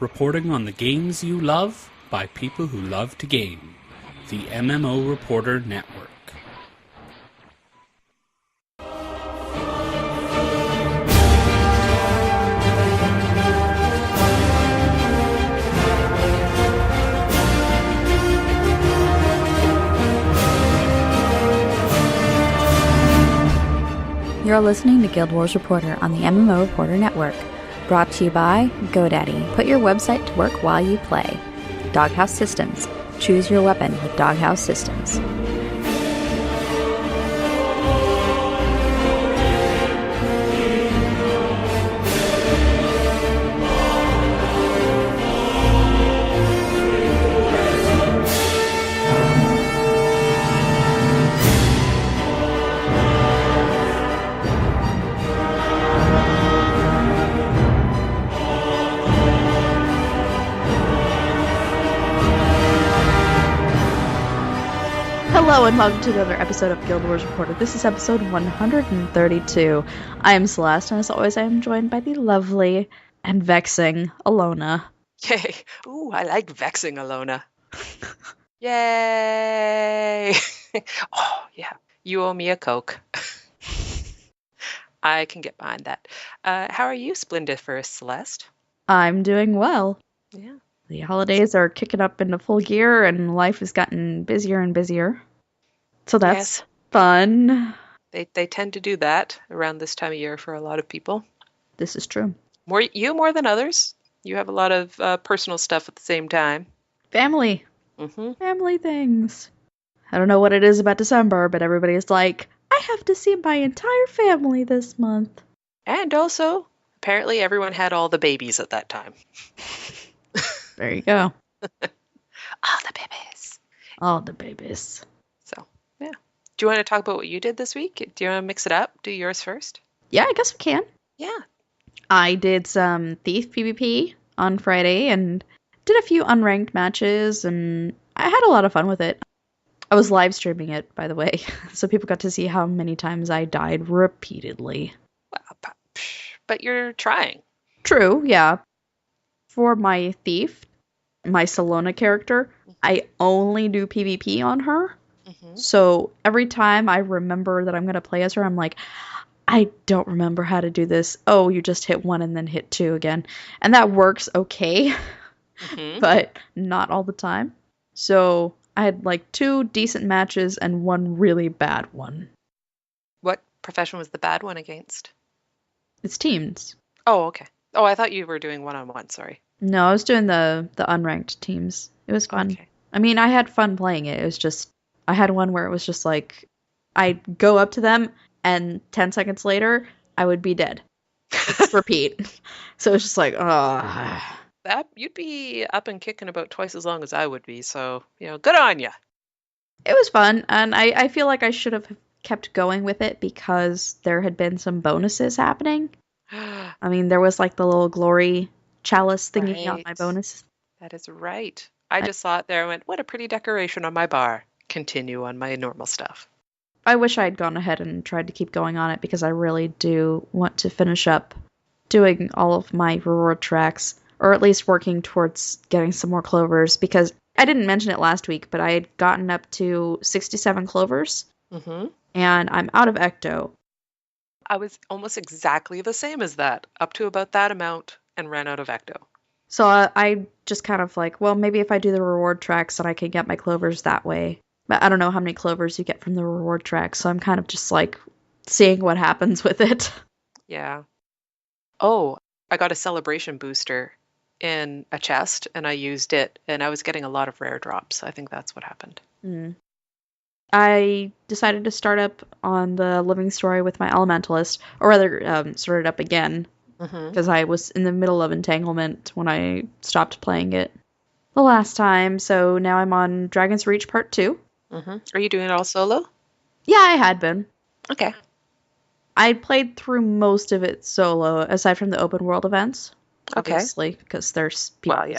reporting on the games you love by people who love to game. The MMO Reporter Network. You're listening to Guild Wars Reporter on the MMO Reporter Network. Brought to you by GoDaddy. Put your website to work while you play. Doghouse Systems. Choose your weapon with Doghouse Systems. Hello and welcome to another episode of Guild Wars Reporter. This is episode 132. I am Celeste, and as always I am joined by the lovely and vexing Allona. Yay. Ooh, I like vexing Allona. Yay! Oh, yeah. You owe me a Coke. I can get behind that. How are you, Splendiferous Celeste? I'm doing well. Yeah. The holidays are kicking up into full gear, and life has gotten busier and busier. So that's fun. They tend to do that around this time of year for a lot of people. This is true. More than others. You have a lot of personal stuff at the same time. Family. Mm-hmm. Family things. I don't know what it is about December, but everybody's like, I have to see my entire family this month. And also, apparently everyone had all the babies at that time. There you go. All the babies. All the babies. So, yeah. Do you want to talk about what you did this week? Do you want to mix it up? Do yours first? Yeah, I guess we can. Yeah. I did some Thief PvP on Friday and did a few unranked matches, and I had a lot of fun with it. I was live streaming it, by the way, so people got to see how many times I died repeatedly. Well, but you're trying. True, yeah. For my Thief, my Allona character, I only do PvP on her. Mm-hmm. So every time I remember that I'm going to play as her, I'm like, I don't remember how to do this. Oh, you just hit 1 and then hit 2 again. And that works okay, but not all the time. So I had like 2 decent matches and 1 really bad one. What profession was the bad one against? It's teams. Oh, okay. Oh, I thought you were doing one-on-one, sorry. No, I was doing the unranked teams. It was fun. Okay. I mean, I had fun playing it. It was just, I had one where it was just like, I'd go up to them, and 10 seconds later, I would be dead. Repeat. So it's just like, that you'd be up and kicking about twice as long as I would be, so, good on ya. It was fun, and I feel like I should have kept going with it because there had been some bonuses happening. I mean, there was like the little glory chalice thingy on my bonus. That is right. I just saw it there and went, what a pretty decoration on my bar. Continue on my normal stuff. I wish I had gone ahead and tried to keep going on it because I really do want to finish up doing all of my reward tracks, or at least working towards getting some more clovers, because I didn't mention it last week, but I had gotten up to 67 clovers, and I'm out of Ecto. I was almost exactly the same as that, up to about that amount, and ran out of Ecto. So I just kind of like, well, maybe if I do the reward tracks, then I can get my clovers that way. But I don't know how many clovers you get from the reward tracks, so I'm kind of just like seeing what happens with it. Yeah. Oh, I got a celebration booster in a chest, and I used it, and I was getting a lot of rare drops. I think that's what happened. I decided to start up on the Living Story with my Elementalist, or rather, started up again, because I was in the middle of Entanglement when I stopped playing it the last time, so now I'm on Dragon's Reach Part 2. Are you doing it all solo? Yeah, I had been. Okay. I played through most of it solo, aside from the open world events, obviously, because there's people. Well, yeah.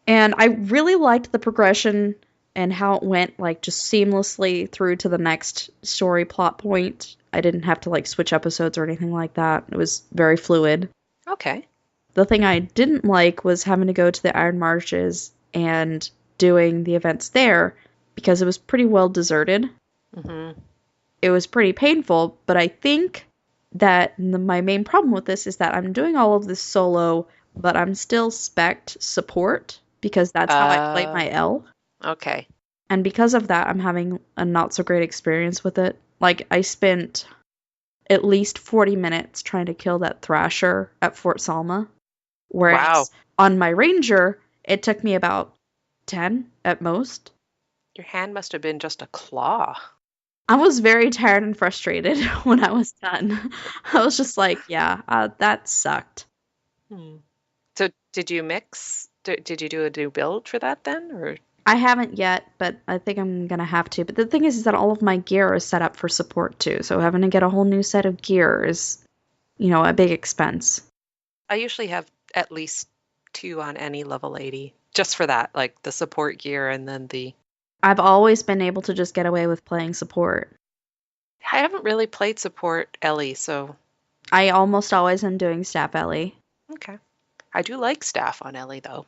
And I really liked the progression and how it went, like, just seamlessly through to the next story plot point. I didn't have to, like, switch episodes or anything like that. It was very fluid. Okay. The thing I didn't like was having to go to the Iron Marshes and doing the events there because it was pretty well deserted. Mm-hmm. It was pretty painful, but I think that my main problem with this is that I'm doing all of this solo, but I'm still spec'd support because that's how I play my L. Okay. And because of that, I'm having a not so great experience with it. Like, I spent at least 40 minutes trying to kill that Thrasher at Fort Salma. Whereas on my Ranger, it took me about 10 at most. Your hand must have been just a claw. I was very tired and frustrated when I was done. I was just like, yeah, that sucked. So did you mix? Did you do a new build for that then? Or I haven't yet, but I think I'm going to have to. But the thing is that all of my gear is set up for support too. So having to get a whole new set of gear is, a big expense. I usually have at least 2 on any level 80. Just for that, like the support gear and then the... I've always been able to just get away with playing support. I haven't really played support Ellie, so... I almost always am doing staff Ellie. Okay. I do like staff on Ellie, though.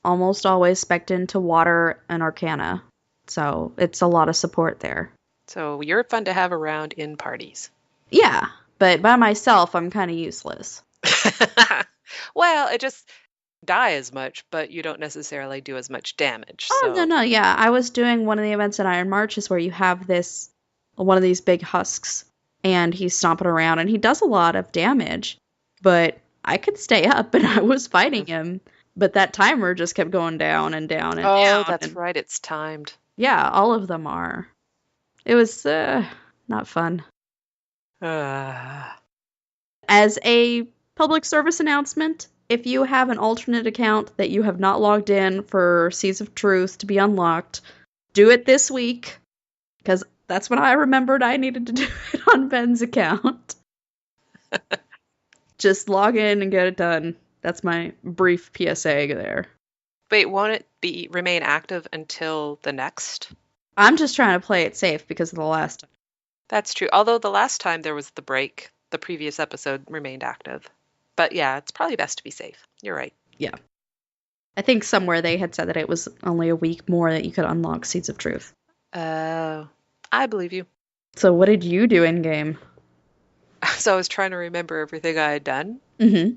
Almost always spec'd into Water and Arcana. So it's a lot of support there. So you're fun to have around in parties. Yeah, but by myself, I'm kind of useless. Well, it just die as much, but you don't necessarily do as much damage. Oh, so. no, yeah. I was doing one of the events at Iron Marches where you have one of these big husks, and he's stomping around, and he does a lot of damage, but I could stay up, and I was fighting him, but that timer just kept going down and down and down. Oh, that's right. It's timed. Yeah, all of them are. It was not fun. As a public service announcement, if you have an alternate account that you have not logged in for Seas of Truth to be unlocked, do it this week, because that's when I remembered I needed to do it on Ben's account. Just log in and get it done. That's my brief PSA there. Wait, won't it remain active until the next? I'm just trying to play it safe because of the last time. That's true. Although the last time there was the break, the previous episode remained active. But yeah, it's probably best to be safe. You're right. Yeah. I think somewhere they had said that it was only a week more that you could unlock Seeds of Truth. Oh, I believe you. So what did you do in game? So I was trying to remember everything I had done. Mm-hmm.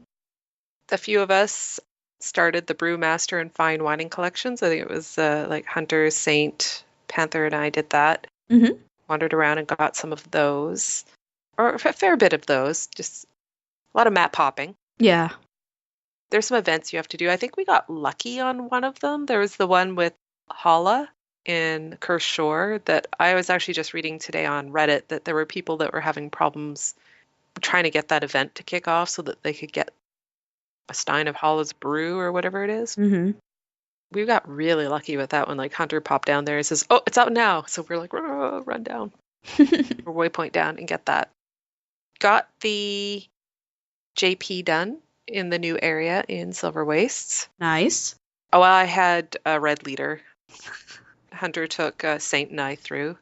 A few of us started the Brewmaster and Fine Whining collections. I think it was like Hunter, Saint, Panther, and I did that. Mm-hmm. Wandered around and got some of those. Or a fair bit of those. Just a lot of map hopping. Yeah. There's some events you have to do. I think we got lucky on one of them. There was the one with Hala in Cursed Shore that I was actually just reading today on Reddit that there were people that were having problems trying to get that event to kick off so that they could get a stein of Hala's brew or whatever it is. Mm-hmm. We got really lucky with that one. Like Hunter popped down there and says, "Oh, it's out now." So we're like, run down. Or waypoint down and get that. Got the JP done in the new area in Silver Wastes. Nice. Oh, well, I had a red leader. Hunter took Saint and I through.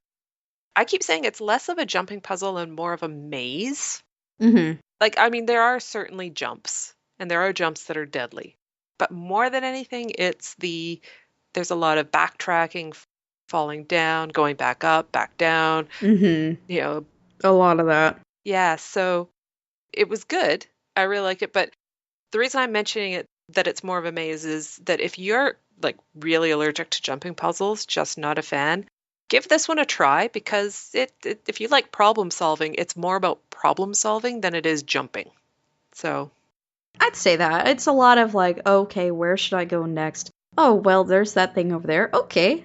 I keep saying it's less of a jumping puzzle and more of a maze. Mm-hmm. Like, I mean, there are certainly jumps, and there are jumps that are deadly. But more than anything, there's a lot of backtracking, falling down, going back up, back down. Mm-hmm. A lot of that. Yeah, so it was good. I really like it. But the reason I'm mentioning it, that it's more of a maze, is that if you're like really allergic to jumping puzzles, just not a fan, give this one a try because if you like problem solving, it's more about problem solving than it is jumping. So I'd say that. It's a lot of like, okay, where should I go next? Oh, well, there's that thing over there. Okay.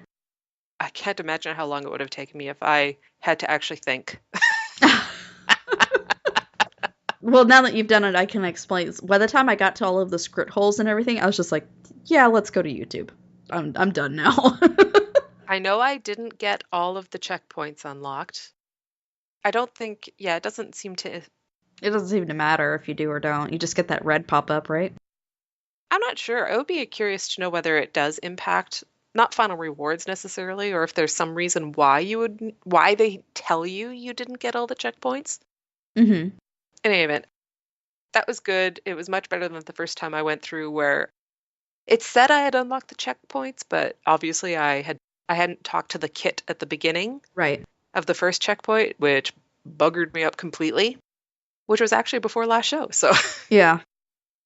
I can't imagine how long it would have taken me if I had to actually think. Well, now that you've done it, I can explain. By the time I got to all of the script holes and everything, I was just like, yeah, let's go to YouTube. I'm done now. I know I didn't get all of the checkpoints unlocked. I don't think, it doesn't seem to... It doesn't seem to matter if you do or don't. You just get that red pop-up, right? I'm not sure. I would be curious to know whether it does impact, not final rewards necessarily, or if there's some reason why they tell you didn't get all the checkpoints. Mm-hmm. In any event, That was good. It was much better than the first time I went through where it said I had unlocked the checkpoints, but obviously I hadn't talked to the kit at the beginning Right. of the first checkpoint, which buggered me up completely, which was actually before last show. So, Yeah.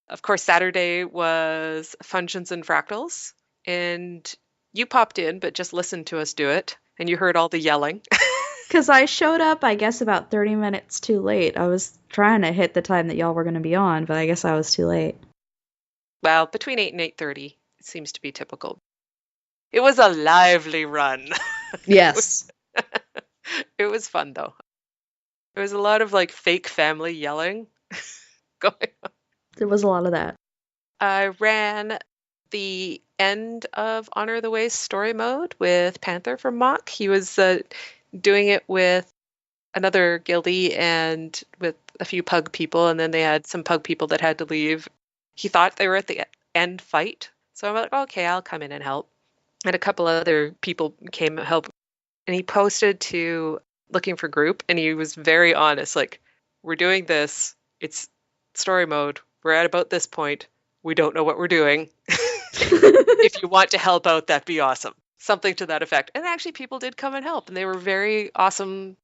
of course, Saturday was Functions and Fractals, and you popped in, but just listened to us do it, and you heard all the yelling. Because I showed up, I guess, about 30 minutes too late. I was trying to hit the time that y'all were going to be on, but I guess I was too late. Well, between 8 and 8:30, it seems to be typical. It was a lively run. Yes. It was fun, though. There was a lot of like fake family yelling going on. There was a lot of that. I ran the end of Honor of the Ways story mode with Panther from Mock. He was doing it with another guildie and with a few pug people, and then they had some pug people that had to leave. He thought they were at the end fight, so I'm like, okay, I'll come in and help. And a couple other people came to help, and he posted to looking for group, and he was very honest, like, we're doing this, it's story mode, we're at about this point, we don't know what we're doing. If you want to help out, that'd be awesome. Something to that effect. And actually people did come and help, and they were very awesome.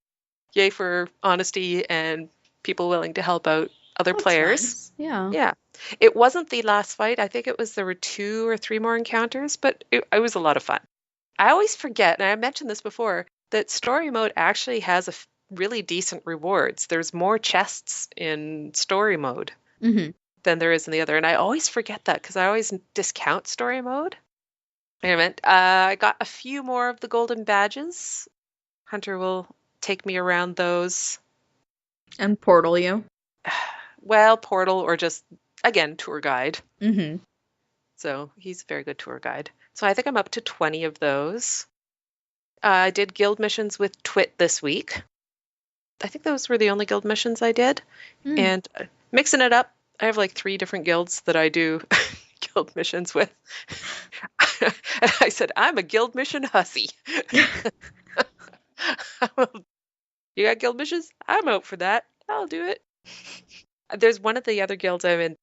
Yay for honesty and people willing to help out other That's players. nice. Yeah. Yeah. It wasn't the last fight. I think there were 2 or 3 more encounters, but it was a lot of fun. I always forget, and I mentioned this before, that story mode actually has really decent rewards. There's more chests in story mode than there is in the other, and I always forget that because I always discount story mode. I got a few more of the golden badges. Hunter will take me around those. And portal you. Well, portal or just, again, tour guide. Mm-hmm. So he's a very good tour guide. So I think I'm up to 20 of those. I did guild missions with Twit this week. I think those were the only guild missions I did. And mixing it up, I have like 3 different guilds that I do guild missions with. And I said, I'm a guild mission hussy. You got guild missions? I'm out for that. I'll do it. There's one of the other guilds I'm in,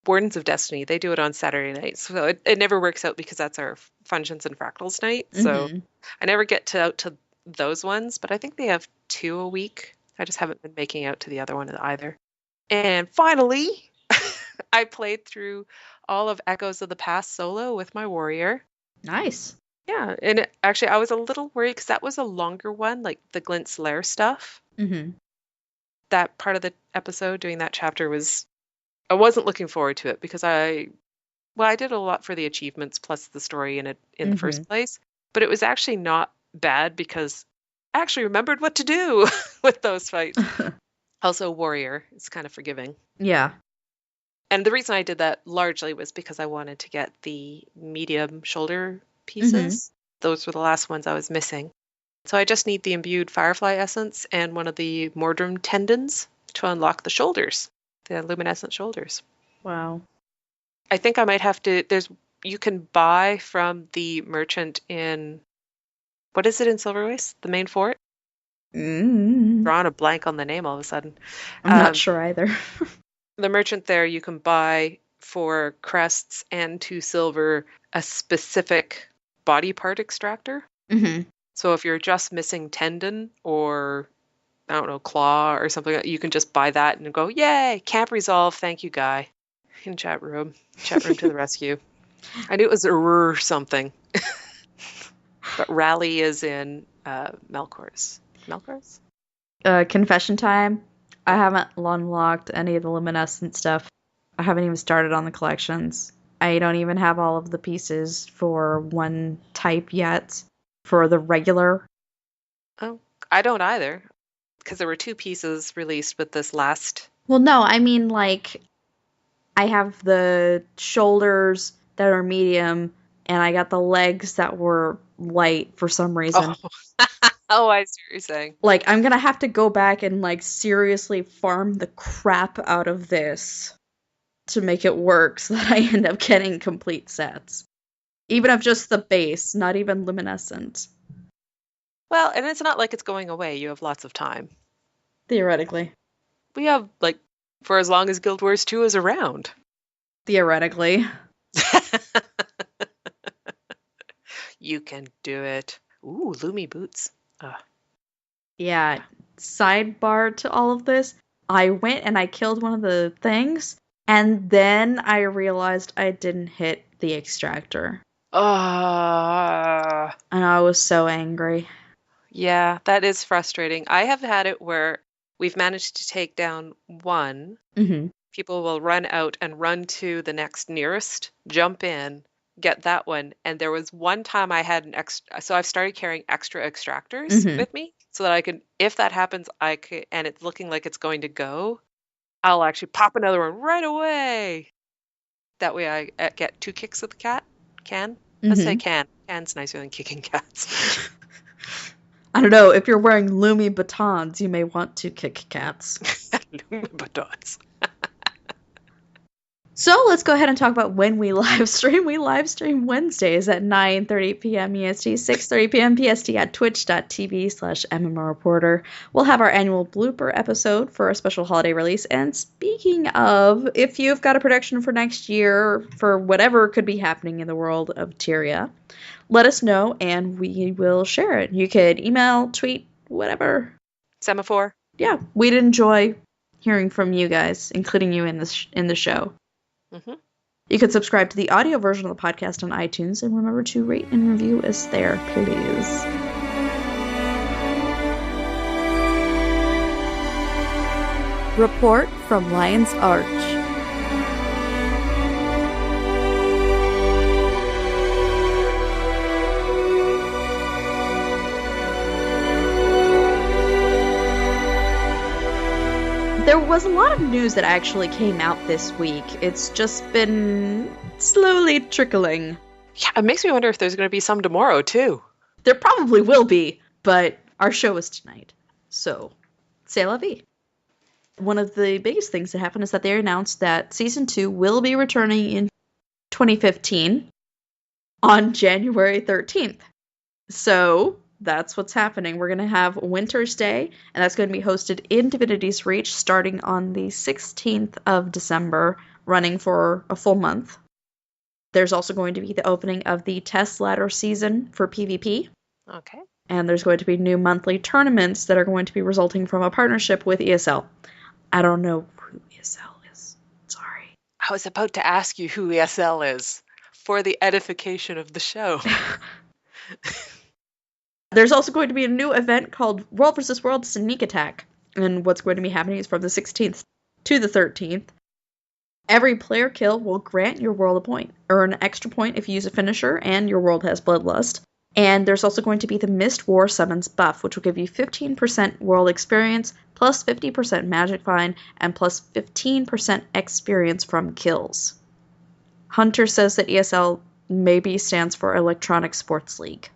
Wardens of Destiny. They do it on Saturday nights. So it never works out because that's our Functions and Fractals night. So I never get out to those ones, but I think they have 2 a week. I just haven't been making out to the other one either. And finally, I played through all of Echoes of the Past solo with my warrior. Nice. Yeah, and actually I was a little worried because that was a longer one, like the Glint's Lair stuff. That part of the episode, doing that chapter, I wasn't looking forward to it because I did a lot for the achievements plus the story in the first place, but it was actually not bad because I actually remembered what to do with those fights. Also, warrior is kind of forgiving. Yeah. And the reason I did that largely was because I wanted to get the medium shoulder pieces. Those were the last ones I was missing. So I just need the imbued firefly essence and one of the Mordrum tendons to unlock the shoulders, the luminescent shoulders. Wow. I think I might have to, you can buy from the merchant in, what is it in Silver Waste? The main fort? Drawing a blank on the name all of a sudden. I'm not sure either. The merchant there, you can buy for crests and 2 silver a specific body part extractor. So if you're just missing tendon or, I don't know, claw or something, you can just buy that and go, yay, camp resolve, thank you, guy. In chat room to the rescue. I knew it was something. But Rally is in Melkor's. Melkor's? Confession time. I haven't unlocked any of the luminescent stuff. I haven't even started on the collections. I don't even have all of the pieces for one type yet. For the regular. Oh, I don't either. Because there were 2 pieces released with this last. Well, no, I mean, like, I have the shoulders that are medium, and I got the legs that were light for some reason. Oh, I see what you're saying. Like, I'm gonna have to go back and, like, seriously farm the crap out of this to make it work so that I end up getting complete sets. Even of just the base, not even luminescent. Well, and it's not like it's going away. You have lots of time. Theoretically. We have, like, For as long as Guild Wars 2 is around. Theoretically. You can do it. Ooh, Lumi boots. Yeah, sidebar to all of this. I went and I killed one of the things, and then I realized I didn't hit the extractor. Ah. And I was so angry. Yeah, that is frustrating. I have had it where we've managed to take down one. Mm-hmm. People will run out and run to the next nearest, jump in, get that one. And there was one time I had an extra, so I've started carrying extra extractors with me so that I can, if that happens, I could, and it's looking like it's going to go, I'll actually pop another one right away. That way I get 2 kicks at the cat. Can? Let's say can. Can's nicer than kicking cats. I don't know. If you're wearing Lumi batons, you may want to kick cats. Lumi batons. So let's go ahead and talk about when we live stream. We live stream Wednesdays at 9:30 p.m. EST, 6:30 p.m. PST at twitch.tv/MMOReporter. We'll have our annual blooper episode for a special holiday release. And speaking of, if you've got a prediction for next year for whatever could be happening in the world of Tyria, let us know and we will share it. You could email, tweet, whatever. Semaphore. Yeah, we'd enjoy hearing from you guys, including you in the show. Mm-hmm. You can subscribe to the audio version of the podcast on iTunes, and remember to rate and review us there, please. Report from Lion's Arch. There was a lot of news that actually came out this week. It's just been slowly trickling. Yeah, it makes me wonder if there's going to be some tomorrow, too. There probably will be, but our show is tonight. So, c'est la vie. One of the biggest things that happened is that they announced that Season 2 will be returning in 2015 on January 13th. So, that's what's happening. We're going to have Winter's Day, and that's going to be hosted in Divinity's Reach starting on the 16th of December, running for a full month. There's also going to be the opening of the Test Ladder season for PvP. Okay. And there's going to be new monthly tournaments that are going to be resulting from a partnership with ESL. I don't know who ESL is. Sorry. I was about to ask you who ESL is for the edification of the show. There's also going to be a new event called World vs. World Sneak Attack. And what's going to be happening is from the 16th to the 13th. Every player kill will grant your world a point. Earn an extra point if you use a finisher and your world has Bloodlust. And there's also going to be the Mist War Summons buff, which will give you 15% world experience, plus 50% magic find, and plus 15% experience from kills. Hunter says that ESL maybe stands for Electronic Sports League.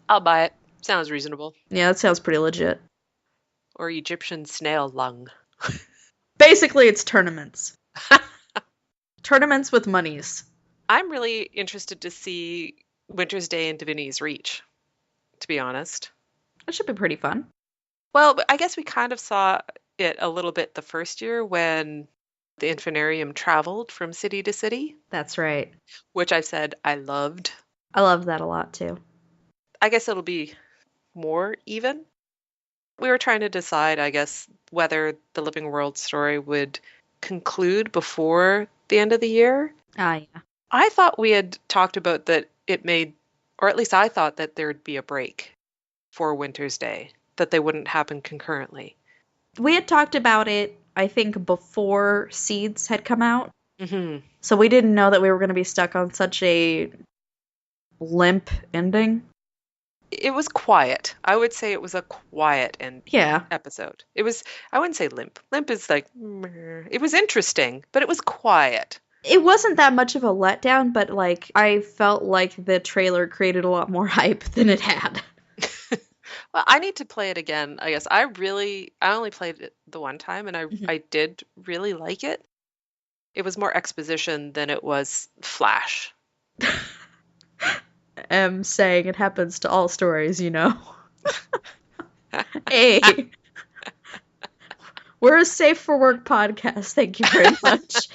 I'll buy it. Sounds reasonable. Yeah, that sounds pretty legit. Or Egyptian snail lung. Basically, it's tournaments. Tournaments with monies. I'm really interested to see Winter's Day in Divinity's Reach, to be honest. It should be pretty fun. Well, I guess we kind of saw it a little bit the first year when the Infinarium traveled from city to city. That's right. Which I said I loved. I love that a lot, too. I guess it'll be more even. We were trying to decide, I guess, whether the Living World story would conclude before the end of the year. Ah, yeah. I thought we had talked about that it made, or at least I thought that there'd be a break for Winter's Day, that they wouldn't happen concurrently. We had talked about it, I think, before Seeds had come out. Mm-hmm. So we didn't know that we were going to be stuck on such a limp ending. It was quiet. I would say it was a quiet episode. It was, I wouldn't say limp. Limp is like, it was interesting, but it was quiet. It wasn't that much of a letdown, but like I felt like the trailer created a lot more hype than it had. Well, I need to play it again, I guess. I only played it the one time, and I did really like it. It was more exposition than it was flash. Saying it happens to all stories, you know. Hey. We're a safe for work podcast. Thank you very much.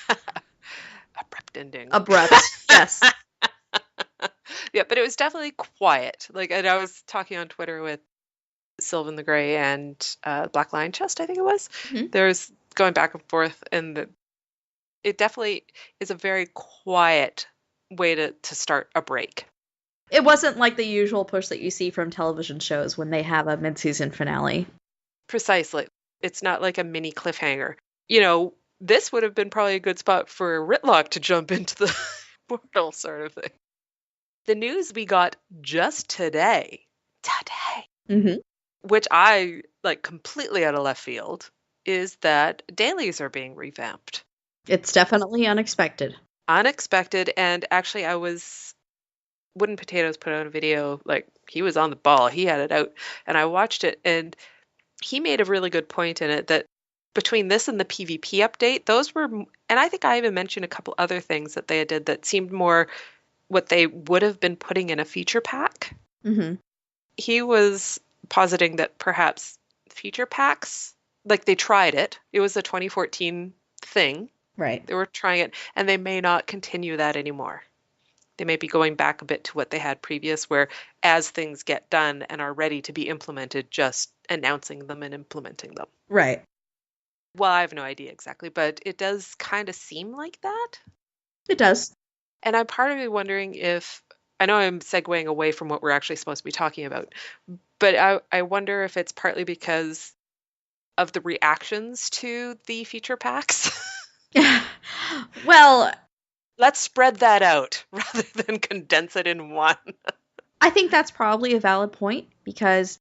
Abrupt ending. Abrupt, yes. Yeah, but it was definitely quiet. Like, and I was talking on Twitter with Sylvan the Grey and Black Lion Chest, I think it was. Mhm. There's going back and forth, and it definitely is a very quiet way to start a break. It wasn't like the usual push that you see from television shows when they have a mid-season finale. Precisely. It's not like a mini cliffhanger. This would have been probably a good spot for Ritlock to jump into the portal sort of thing. The news we got just today, Mm-hmm. which I like completely out of left field, is that dailies are being revamped. It's definitely unexpected. Unexpected, and actually Wooden Potatoes put out a video, like he was on the ball, he had it out, and I watched it, and he made a really good point in it that between this and the PvP update, those were, and I think I even mentioned a couple other things that they did that seemed more what they would have been putting in a feature pack. Mm-hmm. He was positing that perhaps feature packs, like they tried it. It was a 2014 thing. Right. They were trying it, and they may not continue that anymore. They may be going back a bit to what they had previous, where as things get done and are ready to be implemented, just announcing them and implementing them. Right. Well, I have no idea exactly, but it does kind of seem like that. It does. And I'm part of me wondering if, I know I'm segueing away from what we're actually supposed to be talking about, but I wonder if it's partly because of the reactions to the feature packs. Well, Let's spread that out rather than condense it in one. I think that's probably a valid point because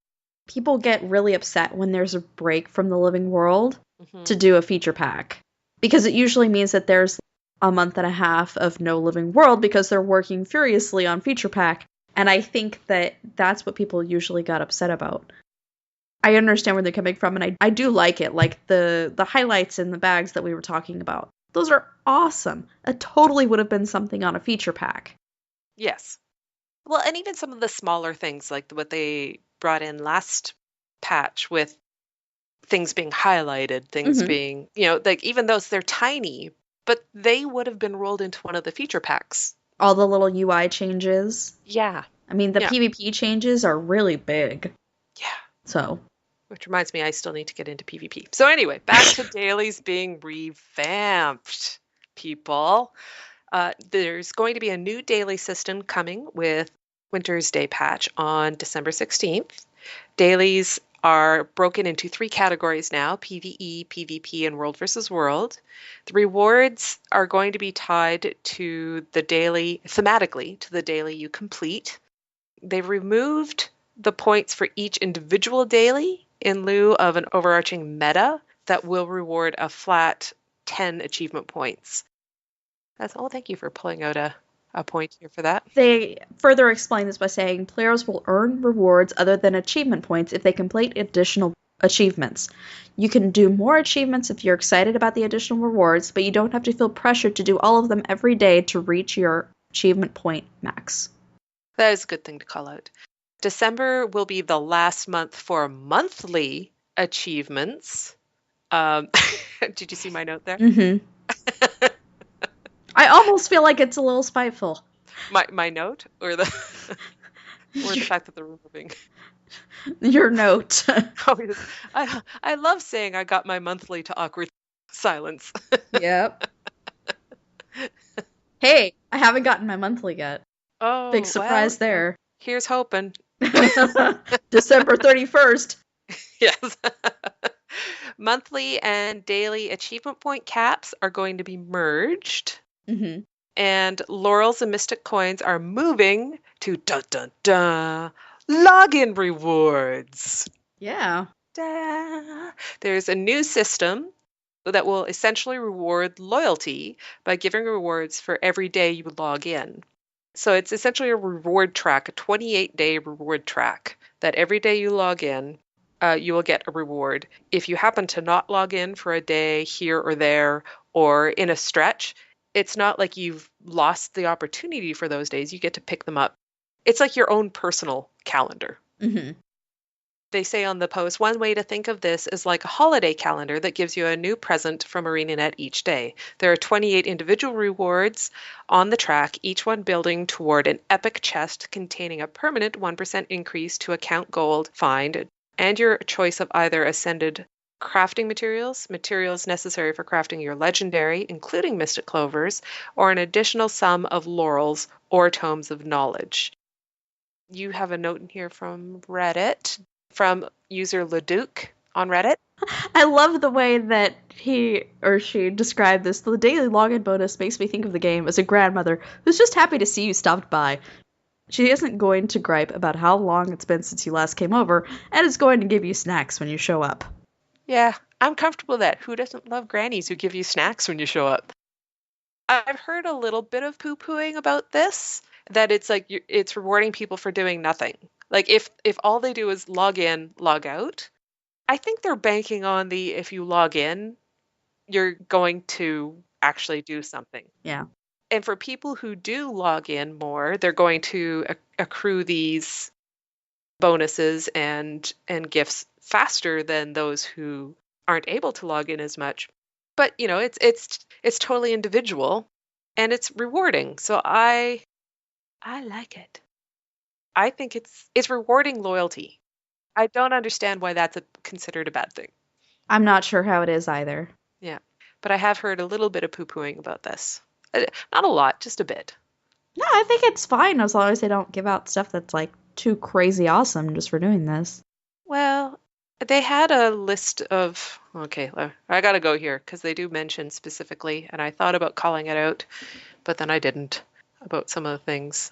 people get really upset when there's a break from the living world to do a feature pack. Because it usually means that there's a month and a half of no living world because they're working furiously on feature pack. And I think that that's what people usually got upset about. I understand where they're coming from, and I do like it. Like the highlights in the bags that we were talking about. Those are awesome. It totally would have been something on a feature pack. Yes. Well, and even some of the smaller things, like what they brought in last patch with things being highlighted, things being, like even those, they're tiny, but they would have been rolled into one of the feature packs. All the little UI changes. Yeah. I mean, the PvP changes are really big. Yeah. So. Which reminds me, I still need to get into PvP. So anyway, back to dailies being revamped, people. There's going to be a new daily system coming with Winter's Day patch on December 16th. Dailies are broken into 3 categories now: PvE, PvP, and World versus World. The rewards are going to be tied to the daily, thematically, to the daily you complete. They've removed the points for each individual daily in lieu of an overarching meta that will reward a flat 10 achievement points. That's all. Thank you for pulling out a point here for that. They further explain this by saying players will earn rewards other than achievement points if they complete additional achievements. You can do more achievements if you're excited about the additional rewards, but you don't have to feel pressured to do all of them every day to reach your achievement point max. That is a good thing to call out. December will be the last month for monthly achievements. Did you see my note there? Mm-hmm. I almost feel like it's a little spiteful. My note, or the or the fact that they're removing your note. I love saying I got my monthly to awkward silence. Yep. Hey, I haven't gotten my monthly yet. Oh, big surprise there. Here's hoping. December 31st. Yes. Monthly and daily achievement point caps are going to be merged. Mm-hmm. And Laurels and Mystic Coins are moving to login rewards. Yeah. There's a new system that will essentially reward loyalty by giving rewards for every day you log in. So it's essentially a reward track, a 28-day reward track, that every day you log in, you will get a reward. If you happen to not log in for a day here or there or in a stretch, it's not like you've lost the opportunity for those days. You get to pick them up. It's like your own personal calendar. Mm-hmm. They say on the post, one way to think of this is like a holiday calendar that gives you a new present from ArenaNet each day. There are 28 individual rewards on the track, each one building toward an epic chest containing a permanent 1% increase to account gold find, and your choice of either ascended crafting materials, materials necessary for crafting your legendary, including mystic clovers, or an additional sum of laurels or tomes of knowledge. You have a note in here from Reddit, from user Leduc on Reddit. I love the way that he or she described this. The daily login bonus makes me think of the game as a grandmother who's just happy to see you stopped by. She isn't going to gripe about how long it's been since you last came over, and is going to give you snacks when you show up. Yeah, I'm comfortable with that. Who doesn't love grannies who give you snacks when you show up? I've heard a little bit of poo-pooing about this, that it's like it's rewarding people for doing nothing. Like if all they do is log in, log out, I think they're banking on the if you log in, you're going to actually do something. Yeah. And for people who do log in more, they're going to accrue these bonuses and gifts faster than those who aren't able to log in as much. But it's totally individual and it's rewarding. So I like it. I think it's rewarding loyalty. I don't understand why that's considered a bad thing. I'm not sure how it is either. Yeah. But I have heard a little bit of poo-pooing about this. Not a lot, just a bit. No, I think it's fine as long as they don't give out stuff that's like too crazy awesome just for doing this. Well, they had a list of... Okay, I gotta go here because they do mention specifically, and I thought about calling it out, but then I didn't, about some of the things.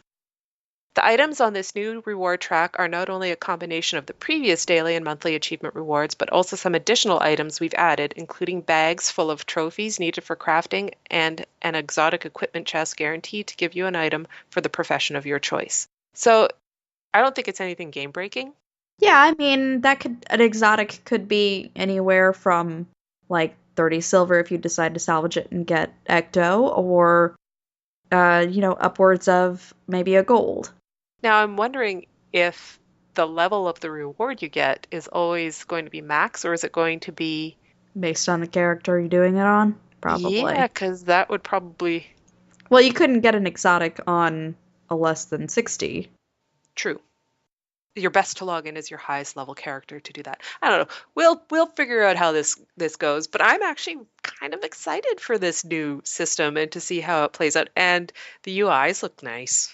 The items on this new reward track are not only a combination of the previous daily and monthly achievement rewards, but also some additional items we've added, including bags full of trophies needed for crafting and an exotic equipment chest guaranteed to give you an item for the profession of your choice. So I don't think it's anything game-breaking. Yeah, I mean, an exotic could be anywhere from like 30 silver if you decide to salvage it and get ecto, or upwards of maybe a gold. Now, I'm wondering if the level of the reward you get is always going to be max, or is it going to be... Based on the character you're doing it on? Probably. Yeah, because that would probably... Well, you couldn't get an exotic on a less than 60. True. Your best to log in is your highest level character to do that. I don't know. We'll figure out how this goes, but I'm actually kind of excited for this new system and to see how it plays out. And the UIs look nice.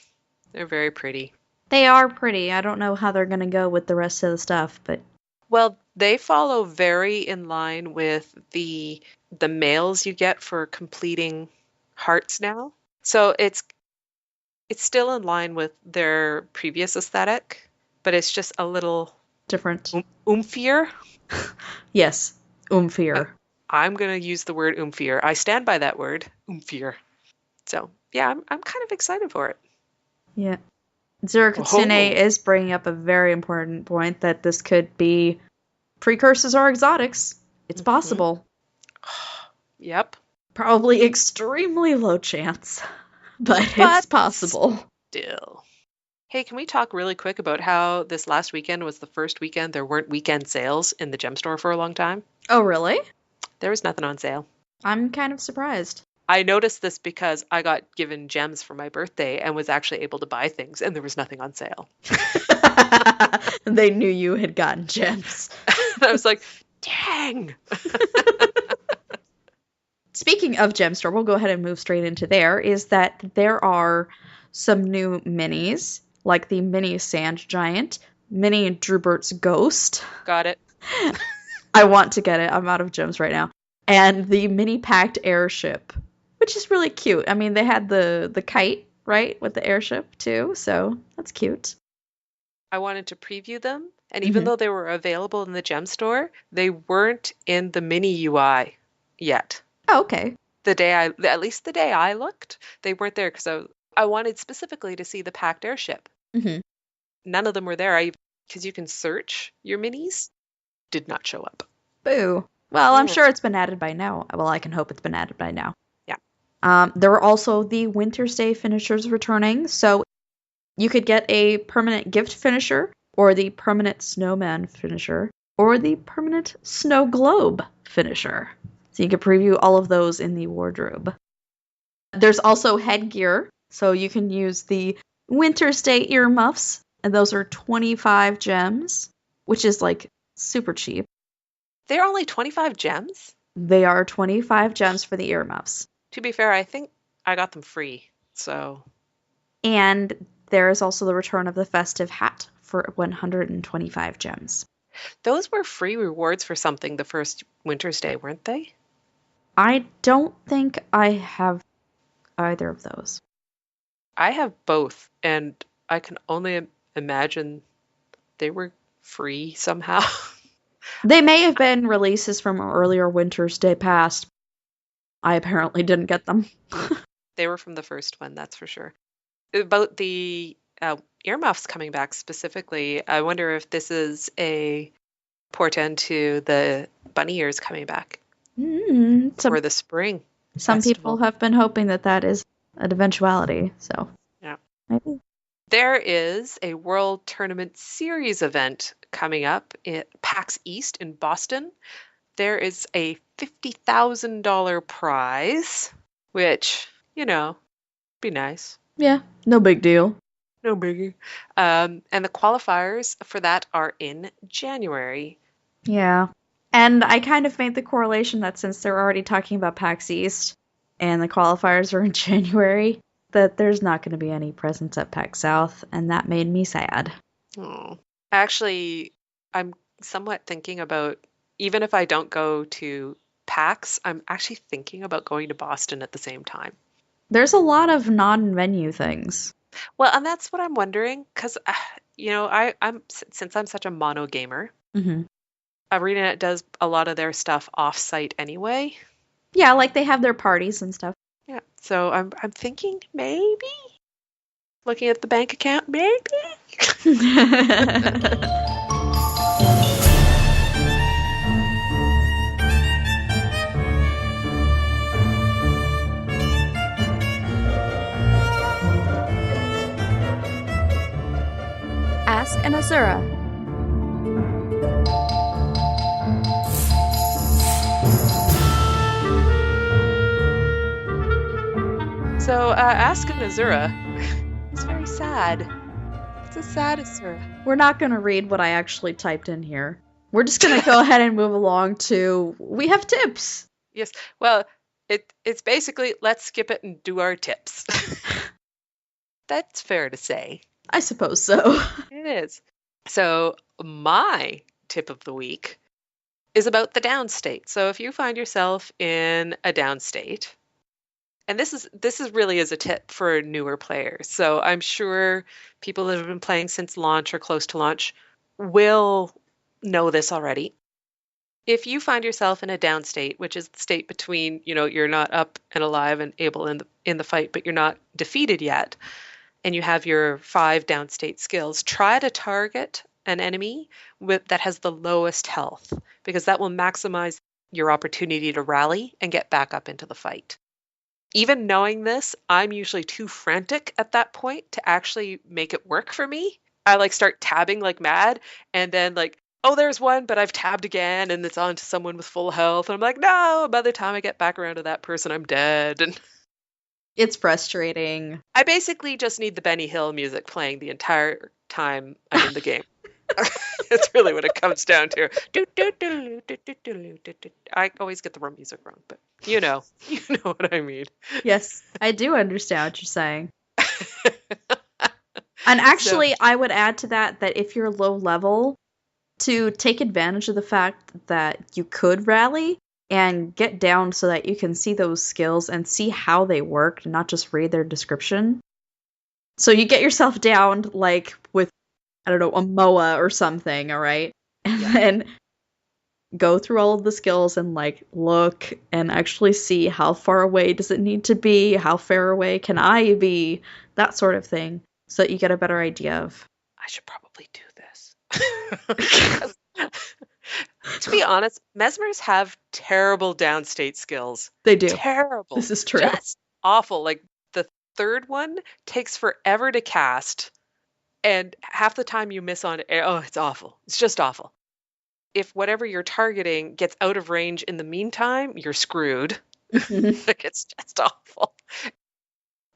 They're very pretty. They are pretty. I don't know how they're going to go with the rest of the stuff, but... Well, they follow very in line with the mails you get for completing hearts now. So it's still in line with their previous aesthetic, but it's just a little... different. Oomfier? Yes, oomfier. I'm going to use the word oomfier. I stand by that word, oomfier. So, yeah, I'm kind of excited for it. Yeah. Zero Kitsune is bringing up a very important point that this could be precursors or exotics. It's possible. Yep. Probably extremely low chance, but it's possible. Still. Hey, can we talk really quick about how this last weekend was the first weekend there weren't weekend sales in the gem store for a long time? Oh, really? There was nothing on sale. I'm kind of surprised. I noticed this because I got given gems for my birthday and was actually able to buy things, and there was nothing on sale. They knew you had gotten gems. I was like, dang! Speaking of gem store, we'll go ahead and move straight into there, is that there are some new minis, like the mini sand giant, mini Drubert's ghost. Got it. I want to get it. I'm out of gems right now. And the mini packed airship, which is really cute. I mean, they had the kite, right, with the airship too, so that's cute. I wanted to preview them, and even though they were available in the gem store, they weren't in the mini UI yet. Oh, okay. At least the day I looked, they weren't there because I wanted specifically to see the packed airship. Mm-hmm. None of them were there. Because you can search your minis, did not show up. Boo. Well, I'm sure it's been added by now. Well, I can hope it's been added by now. Yeah. There were also the Winter's Day finishers returning, so you could get a permanent gift finisher or the permanent snowman finisher, or the permanent snow globe finisher. So you can preview all of those in the wardrobe. There's also headgear, so you can use the Winter's Day earmuffs, and those are 25 gems, which is like super cheap. They're only 25 gems? They are 25 gems for the earmuffs. To be fair, I think I got them free, so... And there is also the return of the festive hat for 125 gems. Those were free rewards for something the first Winter's Day, weren't they? I don't think I have either of those. I have both, and I can only imagine they were free somehow. They may have been releases from earlier Winter's Day past. I apparently didn't get them. They were from the first one, that's for sure. About the earmuffs coming back specifically, I wonder if this is a portend to the bunny ears coming back. For the spring. Some people have been hoping that is an eventuality, so yeah. Maybe. There is a World Tournament Series event coming up at PAX East in Boston. There is a $50,000 prize, which, be nice. Yeah, no big deal. No biggie. And the qualifiers for that are in January. Yeah. And I kind of made the correlation that since they're already talking about PAX East and the qualifiers are in January, that there's not going to be any presents at PAX South, and that made me sad. Oh. Actually, I'm somewhat thinking about, even if I don't go to PAX, I'm actually thinking about going to Boston at the same time. There's a lot of non-venue things. Well, and that's what I'm wondering, because, I'm since I'm such a mono gamer, ArenaNet does a lot of their stuff off-site anyway. Yeah, like they have their parties and stuff. Yeah, so I'm thinking maybe looking at the bank account, maybe. Ask an Azura. So, Ask an Azura is very sad. It's a sad Azura. We're not going to read what I actually typed in here. We're just going to go ahead and move along to, we have tips. Yes, well, it's basically, let's skip it and do our tips. That's fair to say. I suppose so. It is. So, my tip of the week is about the downstate. So, if you find yourself in a downstate, and this is really as a tip for newer players. So I'm sure people that have been playing since launch or close to launch will know this already. If you find yourself in a downstate, which is the state between, you're not up and alive and able in the fight, but you're not defeated yet, and you have your 5 downstate skills, try to target an enemy that has the lowest health, because that will maximize your opportunity to rally and get back up into the fight. Even knowing this, I'm usually too frantic at that point to actually make it work for me. I start tabbing like mad, and then oh, there's one, but I've tabbed again, and it's on to someone with full health. And I'm like, no, by the time I get back around to that person, I'm dead. And it's frustrating. I basically just need the Benny Hill music playing the entire time I'm in the game. That's really what it comes down to. I always get the wrong music wrong, but you know what I mean. Yes, I do understand what you're saying. And actually, I would add to that if you're low level, to take advantage of the fact that you could rally and get down so that you can see those skills and see how they work, and not just read their description. So you get yourself down with, I don't know, a MOA or something, all right? And then go through all of the skills and look and actually see how far away does it need to be, how far away can I be, that sort of thing, so that you get a better idea of. I should probably do this. To be honest, Mesmers have terrible downstate skills. They do. Terrible. This is true. Just awful. The third one takes forever to cast. And half the time you miss on air. Oh, it's awful. It's just awful. If whatever you're targeting gets out of range in the meantime, you're screwed. Like, it's just awful.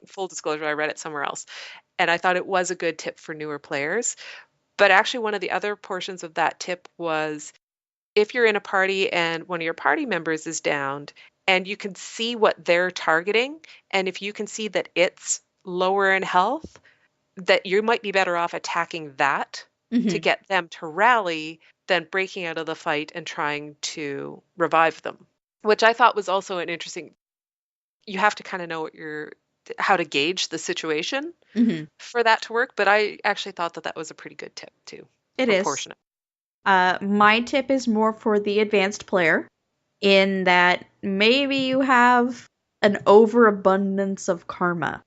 Full disclosure, I read it somewhere else. And I thought it was a good tip for newer players. But actually, one of the other portions of that tip was if you're in a party and one of your party members is downed and you can see what they're targeting, and if you can see that it's lower in health, that you might be better off attacking that to get them to rally than breaking out of the fight and trying to revive them, which I thought was also an interesting. You have to kind of know how to gauge the situation for that to work. But I actually thought that was a pretty good tip too. It is. Proportionate. My tip is more for the advanced player, in that maybe you have an overabundance of karma.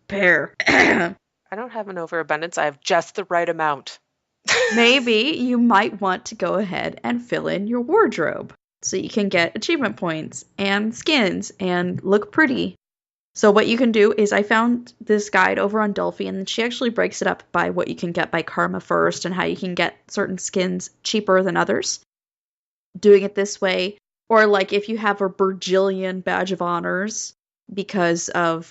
Pear. I don't have an overabundance. I have just the right amount. Maybe you might want to go ahead and fill in your wardrobe so you can get achievement points and skins and look pretty. So what you can do is, I found this guide over on Delphi, and she actually breaks it up by what you can get by karma first and how you can get certain skins cheaper than others. Doing it this way, or like if you have a bajillion badge of honors because of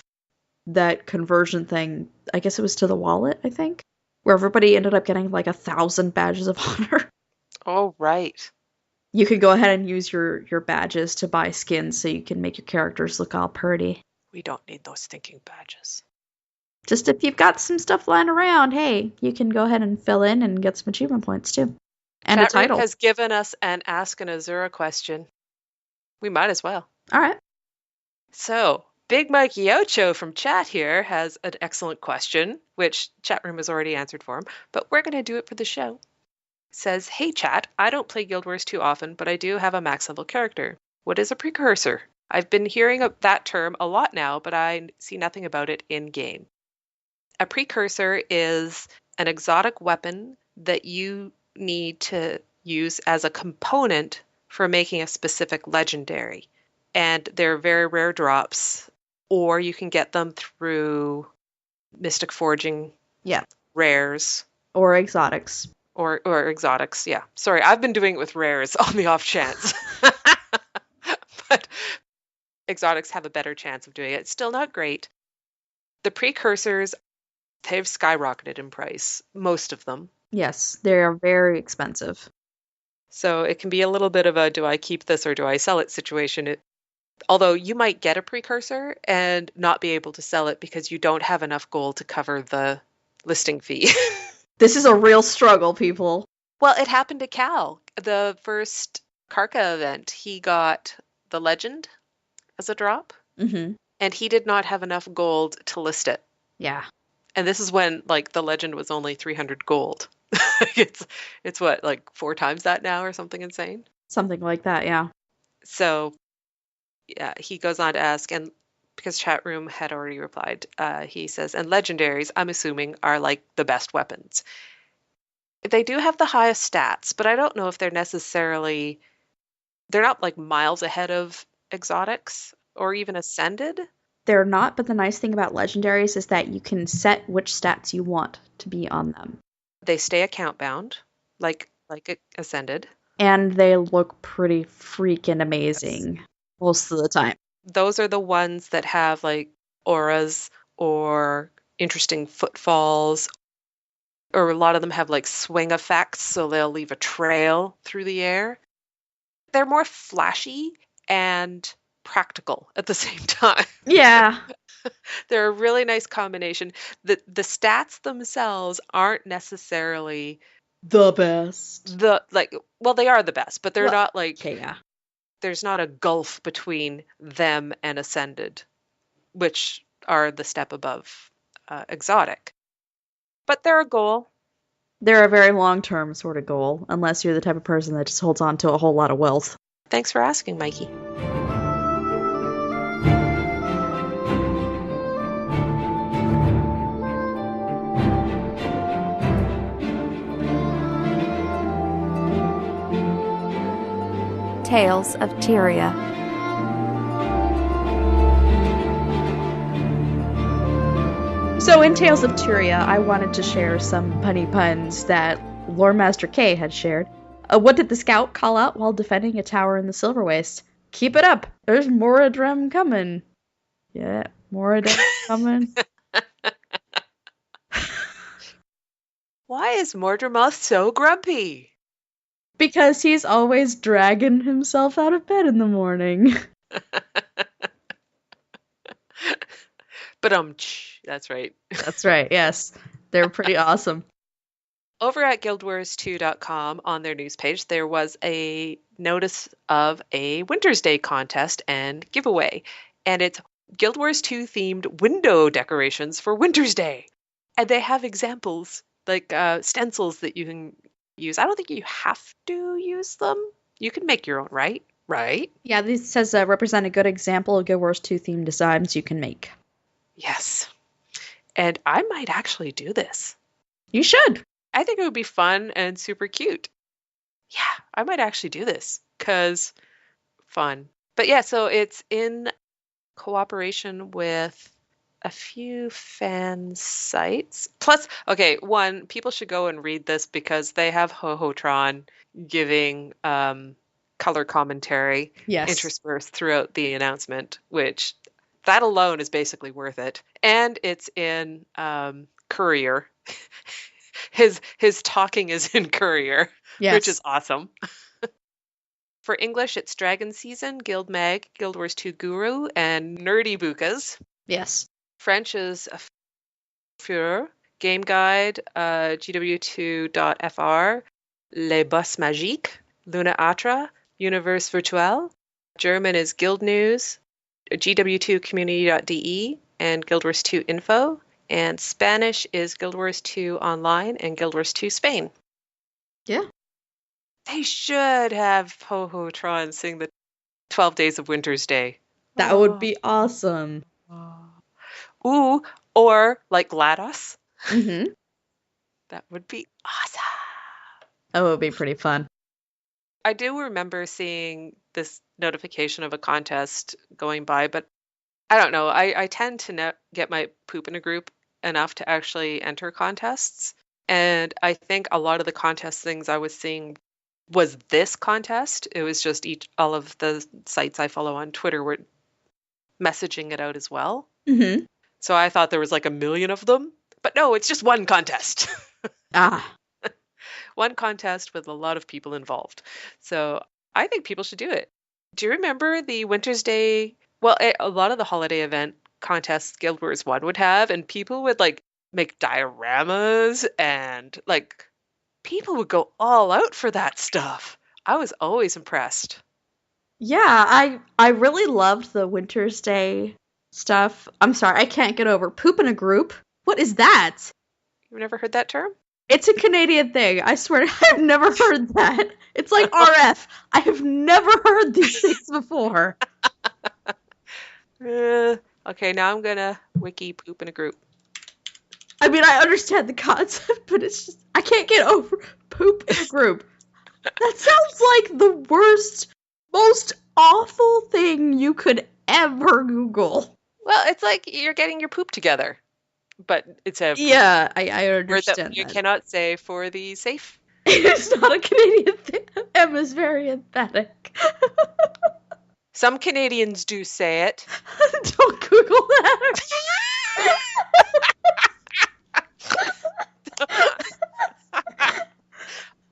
that conversion thing, I guess it was to the wallet, I think, where everybody ended up getting like 1,000 badges of honor. Oh, right. You could go ahead and use your badges to buy skins so you can make your characters look all pretty. We don't need those stinking badges. Just if you've got some stuff lying around, hey, you can go ahead and fill in and get some achievement points too. And a title. Chatroom has given us an Ask an Azura question. We might as well. All right. So, Big Mikey Ocho from chat here has an excellent question, which Chatroom has already answered for him, but we're going to do it for the show. It says, hey chat, I don't play Guild Wars too often, but I do have a max level character. What is a precursor? I've been hearing of that term a lot now, but I see nothing about it in game. A precursor is an exotic weapon that you need to use as a component for making a specific legendary. And they're very rare drops, or you can get them through Mystic Forging rares. Or exotics. Or exotics, yeah. Sorry, I've been doing it with rares on the off chance. But exotics have a better chance of doing it. It's still not great. The precursors, they've skyrocketed in price, most of them. Yes, they are very expensive. So it can be a little bit of a do I keep this or do I sell it situation. Although you might get a precursor and not be able to sell it because you don't have enough gold to cover the listing fee. This is a real struggle, people. Well, it happened to Cal. The first Karka event, he got the legend as a drop. And he did not have enough gold to list it. Yeah. And this is when, like, the legend was only 300 gold. It's what, like 4 times that now or something insane? Something like that, yeah. So, yeah, he goes on to ask, and because chat room had already replied, he says, and legendaries, I'm assuming, are like the best weapons. They do have the highest stats, but I don't know if they're not like miles ahead of exotics or even ascended. They're not, but the nice thing about legendaries is that you can set which stats you want to be on them. They stay account bound, like ascended. And they look pretty freaking amazing most of the time. Those are the ones that have like auras or interesting footfalls, or a lot of them have like swing effects, so they'll leave a trail through the air. They're more flashy and practical at the same time. Yeah. They're a really nice combination. The stats themselves aren't necessarily the best. They are the best, but they're not like, okay, yeah. There's not a gulf between them and ascended, which are the step above exotic. But they're a goal. They're a very long-term sort of goal, unless you're the type of person that just holds on to a whole lot of wealth. Thanks for asking, Mikey. Tales of Tyria. So in Tales of Tyria, I wanted to share some punny puns that Lore Master K had shared. What did the scout call out while defending a tower in the Silver Waste? Keep it up! There's Moradrem coming. Yeah, Moradrem coming. Why is Mordremoth so grumpy? Because he's always dragging himself out of bed in the morning. But that's right. That's right, yes. They're pretty awesome. Over at guildwars2.com on their news page, there was a notice of a Winter's Day contest and giveaway. And it's Guild Wars 2 themed window decorations for Winter's Day. And they have examples, like stencils that you can use. I don't think you have to use them. You can make your own, right? Right? Yeah, this says represent a good example of Guild Wars 2 themed designs you can make. Yes. And I might actually do this. You should. I think it would be fun and super cute. Yeah, I might actually do this because fun. But yeah, so it's in cooperation with a few fan sites. Plus, okay, one, people should go and read this because they have Hohotron giving color commentary interspersed throughout the announcement, which that alone is basically worth it. And it's in Courier. His talking is in Courier, which is awesome. For English, it's Dragon Season, Guild Mag, Guild Wars 2 Guru, and Nerdy Bukas. Yes. French is Fureur, Game Guide, GW2.fr, Les Boss Magiques, Luna Atra, Universe Virtuel. German is Guild News, GW2Community.de, and Guild Wars 2 Info. And Spanish is Guild Wars 2 Online and Guild Wars 2 Spain. Yeah. They should have Hohotron sing the 12 Days of Winter's Day. That would be awesome. Ooh, or like GLaDOS. Mm-hmm. That would be awesome. That would be pretty fun. I do remember seeing this notification of a contest going by, but I don't know. I tend to get my poop in a group enough to actually enter contests. And I think a lot of the contest things I was seeing was this contest. It was just all of the sites I follow on Twitter were messaging it out as well. Mm-hmm. So I thought there was like a million of them. But no, it's just one contest. One contest with a lot of people involved. So I think people should do it. Do you remember the Winter's Day? Well, a lot of the holiday event contests Guild Wars 1 would have, and people would like make dioramas and like people would go all out for that stuff. I was always impressed. Yeah, I really loved the Winter's Day stuff. I'm sorry, I can't get over poop in a group. What is that? You've never heard that term? It's a Canadian thing. I swear I've never heard that. It's like RF. I have never heard these things before. Okay, now I'm gonna wiki poop in a group. I mean, I understand the concept, but it's just, I can't get over poop in a group. That sounds like the worst, most awful thing you could ever Google. Well, it's like you're getting your poop together, but it's a yeah, I understand word that you cannot say for the safe. It's not a Canadian thing. Emma's very emphatic. Some Canadians do say it. Don't Google that.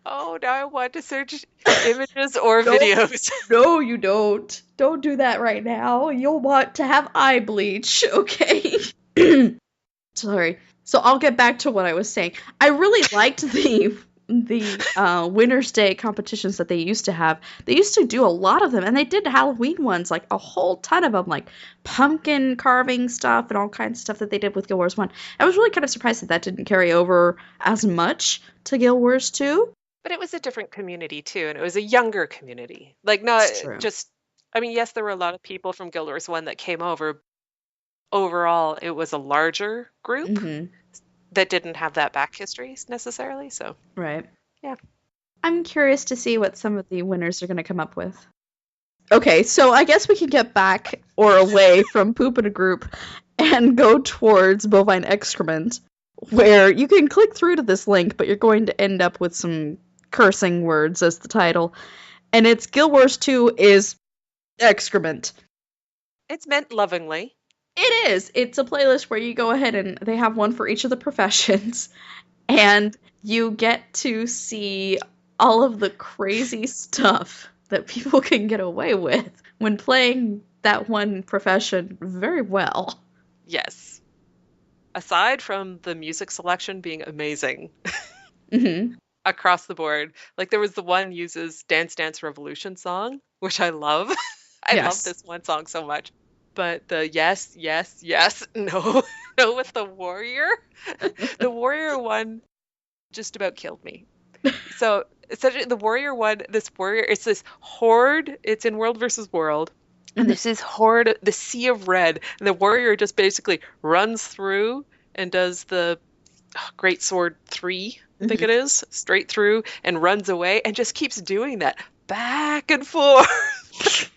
Oh, now I want to search images or videos. No, you don't. Don't do that right now. You'll want to have eye bleach, okay? Sorry. So I'll get back to what I was saying. I really liked the Winter's Day competitions that they used to have. They used to do a lot of them, and they did Halloween ones, like a whole ton of them, like pumpkin carving stuff and all kinds of stuff that they did with Guild Wars 1. I was really kind of surprised that didn't carry over as much to Guild Wars 2. But it was a different community, too, and it was a younger community. Like, not just, I mean, yes, there were a lot of people from Guild Wars 1 that came over. Overall, it was a larger group that didn't have that back history necessarily, so. Right. Yeah. I'm curious to see what some of the winners are going to come up with. Okay, so I guess we can get back or away from poop in a group and go towards bovine excrement, where you can click through to this link, but you're going to end up with some cursing words as the title. And it's Guild Wars 2 is excrement. It's meant lovingly. It is. It's a playlist where you go ahead and they have one for each of the professions. And you get to see all of the crazy stuff that people can get away with when playing that one profession very well. Yes. Aside from the music selection being amazing across the board, like there was the one uses Dance Dance Revolution song, which I love. I love this one song so much. But the yes, yes, yes, no, no with the warrior. The warrior one just about killed me. So essentially the warrior one, this warrior, it's this horde, it's in World versus World. And this is horde, the sea of red. And the warrior just basically runs through and does the Great Sword 3, I think it is, straight through and runs away and just keeps doing that back and forth.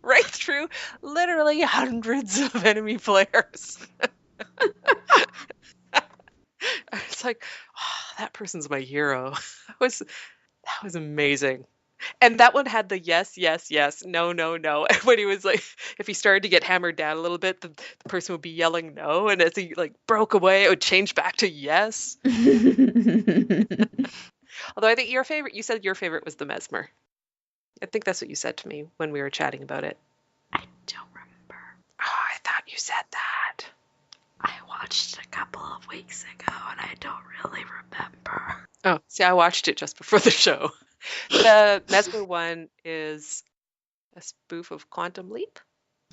Right through literally hundreds of enemy players. It's like, oh, that person's my hero. That was amazing. And that one had the yes, yes, yes, no, no, no. And when he was like, if he started to get hammered down a little bit, the person would be yelling no. And as he like broke away, it would change back to yes. Although I think you said your favorite was the Mesmer. I think that's what you said to me when we were chatting about it. I don't remember. Oh, I thought you said that. I watched a couple of weeks ago and I don't really remember. Oh, see, I watched it just before the show. The Mesmer one is a spoof of Quantum Leap.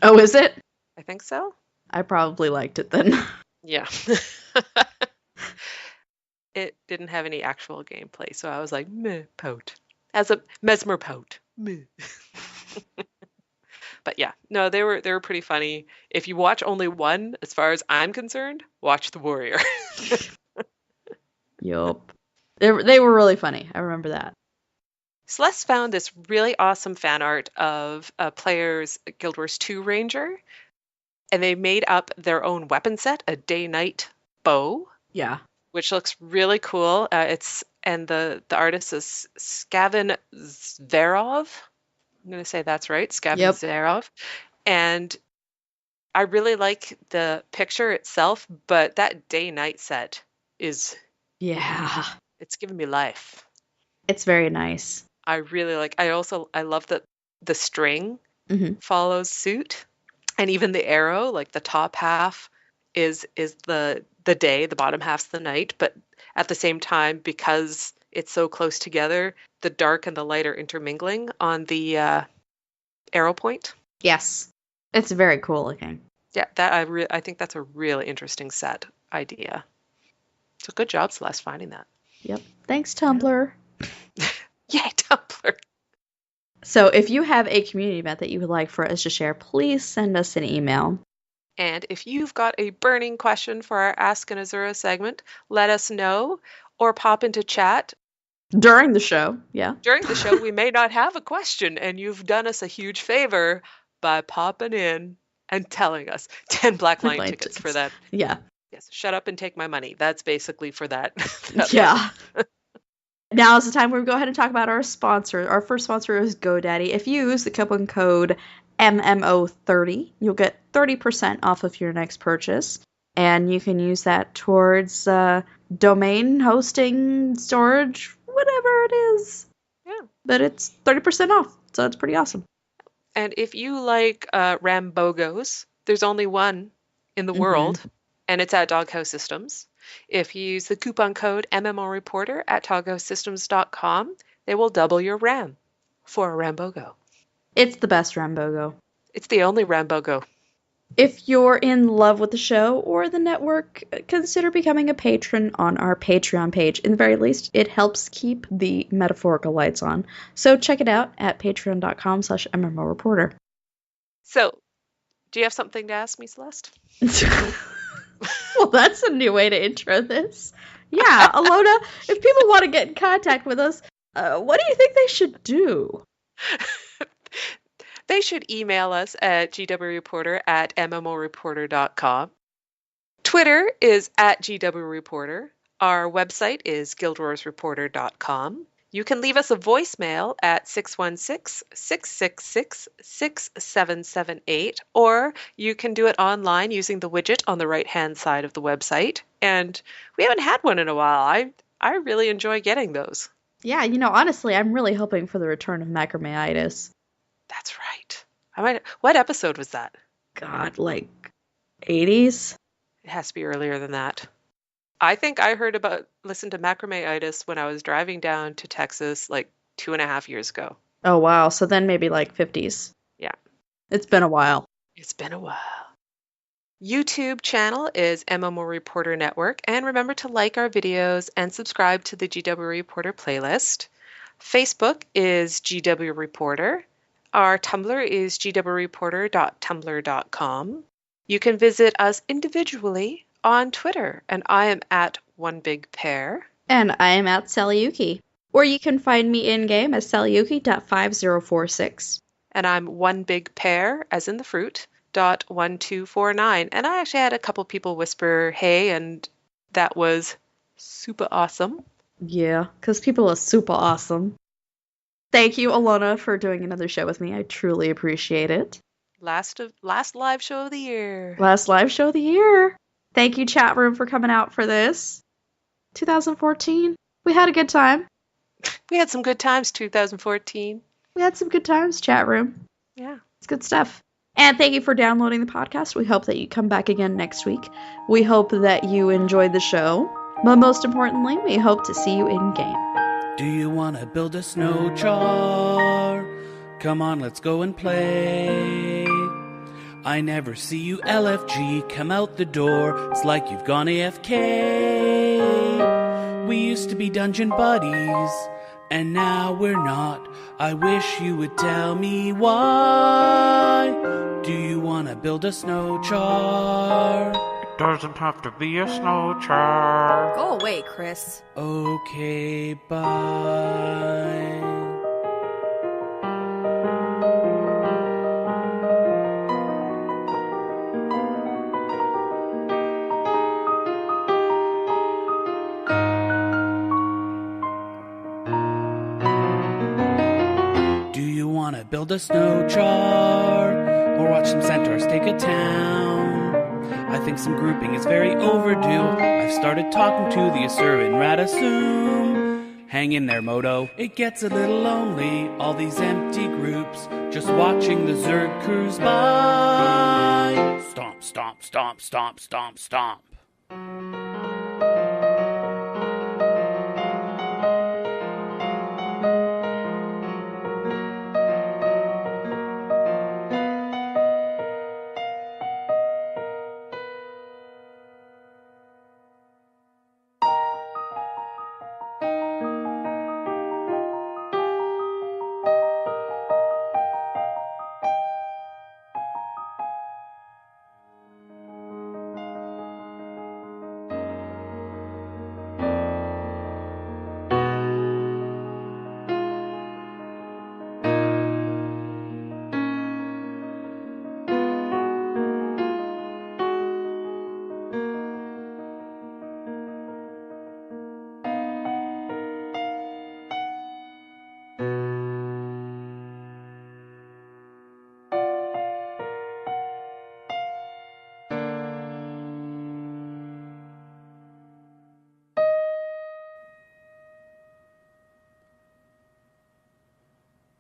Oh, is it? I think so. I probably liked it then. Yeah. It didn't have any actual gameplay, so I was like, meh, pout. As a Mesmer pout. Meh. But yeah, no, they were pretty funny. If you watch only one, as far as I'm concerned, watch The Warrior. Yup. They were really funny. I remember that. Celeste found this really awesome fan art of a player's Guild Wars 2 Ranger, and they made up their own weapon set, a day-night bow. Yeah. Which looks really cool. The artist is Skavin Zverov. I'm going to say that's right, Skavin Zverov. And I really like the picture itself, but that day-night set is... Yeah. It's giving me life. It's very nice. I really like... I love that the string follows suit. And even the arrow, like the top half is the day, the bottom half's the night. But at the same time, because it's so close together, the dark and the light are intermingling on the arrow point. Yes. It's very cool looking. Yeah, I think that's a really interesting set idea. So good job, Celeste, finding that. Yep. Thanks, Tumblr. Yay, Tumblr. So if you have a community event that you would like for us to share, please send us an email. And if you've got a burning question for our Ask an Azura segment, let us know or pop into chat. During the show, yeah. During the show, we may not have a question, and you've done us a huge favor by popping in and telling us 10 Black Lion tickets for that. Yeah. Yes, shut up and take my money. That's basically for that. Yeah. Now is the time where we go ahead and talk about our sponsor. Our first sponsor is GoDaddy. If you use the coupon code MMO30, you'll get 30% off of your next purchase. And you can use that towards domain hosting, storage, whatever it is. Yeah. But it's 30% off, so it's pretty awesome. And if you like Rambogos, there's only one in the world, and it's at Doghouse Systems. If you use the coupon code MMOReporter at toghousesystems.com, they will double your RAM for a Rambogo. It's the best Rambogo. It's the only Rambogo. If you're in love with the show or the network, consider becoming a patron on our Patreon page. In the very least, it helps keep the metaphorical lights on. So check it out at patreon.com/MMOReporter. So, do you have something to ask me, Celeste? Well, that's a new way to intro this. Yeah, Allona, if people want to get in contact with us, what do you think they should do? they should email us at gwreporter@mmoreporter.com. Twitter is at gwreporter. Our website is guildwarsreporter.com. You can leave us a voicemail at 616-666-6778, or you can do it online using the widget on the right-hand side of the website. And we haven't had one in a while. I really enjoy getting those. Yeah, honestly, I'm really hoping for the return of macrameitis. That's right. What episode was that? God, like 80s? It has to be earlier than that. I think I listened to macrameitis when I was driving down to Texas like 2.5 years ago. Oh, wow. So then maybe like 50s. Yeah. It's been a while. It's been a while. YouTube channel is MMO Reporter Network, and remember to like our videos and subscribe to the GW Reporter playlist. Facebook is GW Reporter. Our Tumblr is gwreporter.tumblr.com. You can visit us individually on Twitter, and I am at OneBigPear. And I am at Saliyuki. Or you can find me in-game as Saliyuki.5046. And I'm OneBigPear, as in the fruit, .1249. And I actually had a couple people whisper, hey, and that was super awesome. Yeah, because people are super awesome. Thank you, Allona, for doing another show with me. I truly appreciate it. Last live show of the year. Last live show of the year. Thank you, chat room, for coming out for this. 2014. We had a good time. We had some good times, 2014. We had some good times, chat room. Yeah. It's good stuff. And thank you for downloading the podcast. We hope that you come back again next week. We hope that you enjoyed the show. But most importantly, we hope to see you in-game. Do you want to build a snow char? Come on, let's go and play. I never see you LFG come out the door. It's like you've gone AFK. We used to be dungeon buddies, and now we're not. I wish you would tell me why. Do you want to build a snow char? It doesn't have to be a snow char. Go away, Chris. Okay, bye. Build a snow char, or watch some centaurs take a town. I think some grouping is very overdue. I've started talking to the Asuran Radasum. Hang in there, Moto. It gets a little lonely, all these empty groups, just watching the Zerg cruise by. Stomp, stomp, stomp, stomp, stomp, stomp.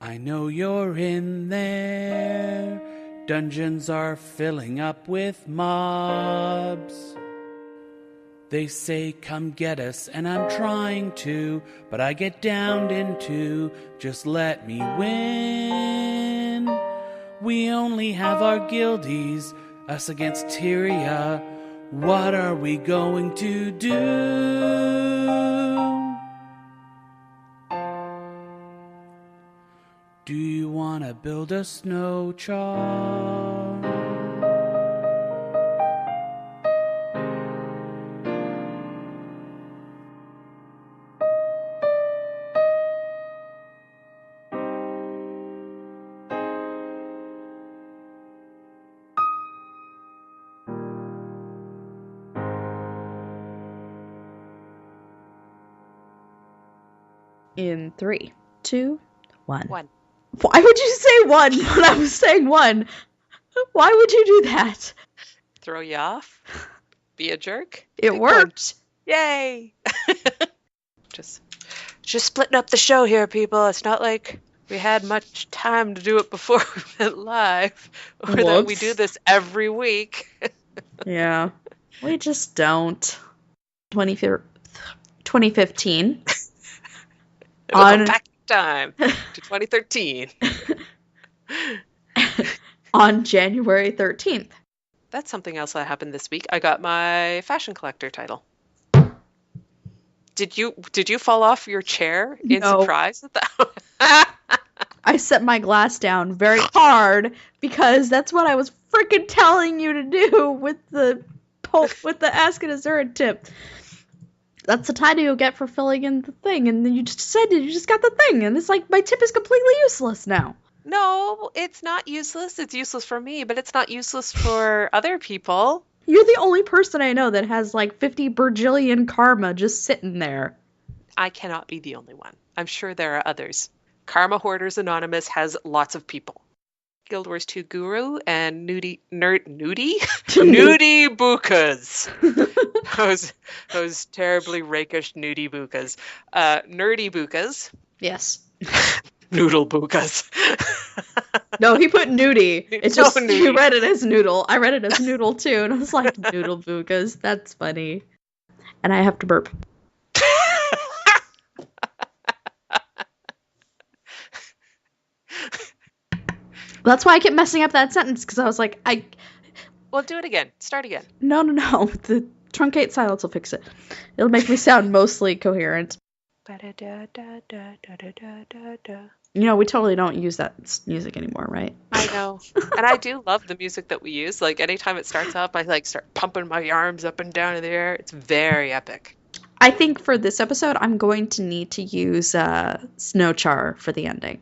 I know you're in there. Dungeons are filling up with mobs. They say come get us, and I'm trying to, but I get downed into, just let me win. We only have our guildies, us against Tyria. What are we going to do? Do you want to build a snow char? In 3, 2, 1. 1. Why would you say 1 when I was saying 1? Why would you do that? Throw you off? Be a jerk? It Pick one. worked. Yay! Just splitting up the show here, people. It's not like we had much time to do it before we went live, or that we do this every week. Yeah, we just don't. 2015. It'll go back in time to 2013. On January 13th. That's something else that happened this week. I got my fashion collector title. Did you fall off your chair in surprise at that? I set my glass down very hard because that's what I was freaking telling you to do with the Ask It Azura tip. That's the title you'll get for filling in the thing, and then you just said it, you just got the thing, and it's like my tip is completely useless now. No, it's not useless. It's useless for me, but it's not useless for other people. You're the only person I know that has like 50 bajillion karma just sitting there. I cannot be the only one. I'm sure there are others. Karma Hoarders Anonymous has lots of people. Guild Wars 2 Guru and Nudie Bukas. Those terribly rakish Nudie Bukas. Nerdy Bukas. Yes. Noodle Bukas. No, he put nudie. It's just nudie. You read it as noodle. I read it as noodle too, and I was like, noodle Bukas. That's funny. And I have to burp. That's why I kept messing up that sentence, because I was like, Well, do it again. Start again. No. The truncate silence will fix it. It'll make me sound mostly coherent. You know, we totally don't use that music anymore, right? I know. And I do love the music that we use. Like, anytime it starts up, I start pumping my arms up and down in the air. It's very epic. I think for this episode, I'm going to need to use Snowchar for the ending.